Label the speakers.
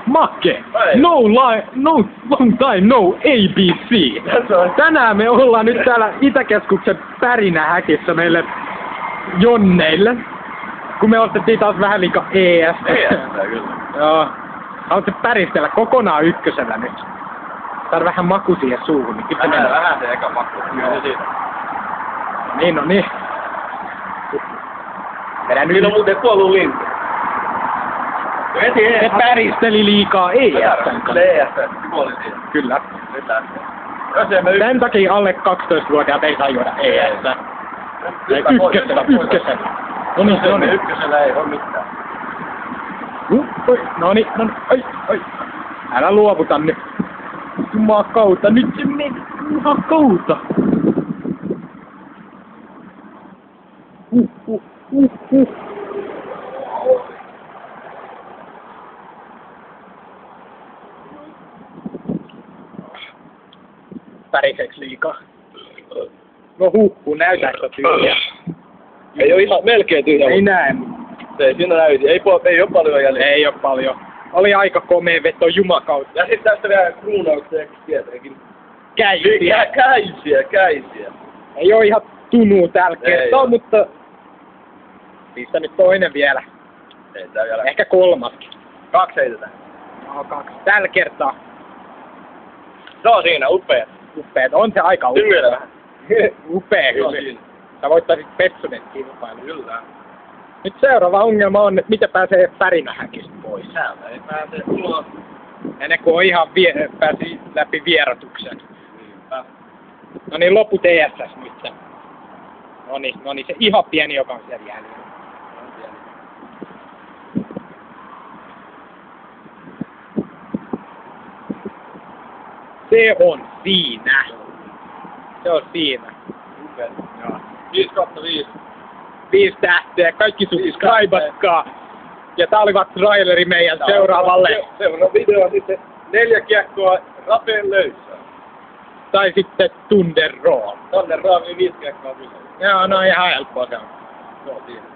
Speaker 1: Make. No long time, no ABC. Tänään me ollaan nyt täällä Itäkeskuksen Pärinähäkissä meille jonneille. Kun me ostettiin taas vähän liikaa ES.
Speaker 2: Kyllä.
Speaker 1: Joo. Haluatko päristellä kokonaan ykkösellä nyt? Saada vähän maku siihen suuhun. Niin
Speaker 2: vähän se eka maku.
Speaker 1: Niin, no niin.
Speaker 2: Siinä on muuten kuollut lintu.
Speaker 1: Se päristeli liikaa ES-tän kanssa.
Speaker 2: Kuoli siinä.
Speaker 1: Kyllä.
Speaker 2: Sen
Speaker 1: Sen takia alle 12-vuotiaat ei saa juoda ES-tä. Ykkösellä. No niin.
Speaker 2: Ykkösellä ei oo mitään.
Speaker 1: Noniin. Ai. Älä luovuta nyt. Jumakauta, nyt se meni. Jumakauta. Päriseeks liikaa? No näytääkö tyhjää?
Speaker 2: Ei oo ihan melkein tyhjä.
Speaker 1: Ei näe.
Speaker 2: Ei siinä näyti. Ei oo paljon jäljellä.
Speaker 1: Ei oo paljon. Oli aika komea veto jumakautta.
Speaker 2: Ja sit tästä vielä kruunauksia tietenkin. Käisiä.
Speaker 1: Ei oo ihan tunuu tällä kertaa, mutta... Missä nyt toinen vielä?
Speaker 2: Ei tää vielä.
Speaker 1: Ehkä kolmaskin.
Speaker 2: 2 heitetään.
Speaker 1: No 2. Tällä kertaa.
Speaker 2: No siinä, upea.
Speaker 1: Upeet. On se aika upea.
Speaker 2: Tyngellä vähän.
Speaker 1: Upea
Speaker 2: Joo,
Speaker 1: kyllä.
Speaker 2: siinä.
Speaker 1: Sä voittaisit Petsonen kilpailun.
Speaker 2: Kyllä.
Speaker 1: Nyt seuraava ongelma on, että miten pääsee Pärinähäkistä pois.
Speaker 2: Täältä ei pääse ulos.
Speaker 1: Ennen kuin on ihan pääsi läpi vierotuksen.
Speaker 2: Niinpä.
Speaker 1: No niin, loput ESS nyt. No niin, se ihan pieni, joka on siellä jäljellä. Se on siinä. Se on siinä.
Speaker 2: Upea.
Speaker 1: Joo.
Speaker 2: 5/5.
Speaker 1: 5 tähteä, kaikki subscribatkaa. Ja tää oli vaan traileri meidän seuraavalle.
Speaker 2: Seuraava video on sitten 4 kiekkoa rapeen löysää.
Speaker 1: Tai sitten Thunder Roll.
Speaker 2: Tonne Raami 5 kiekkoa kyllä.
Speaker 1: Joo, no ihan helppoa se on.
Speaker 2: Joo, siinä.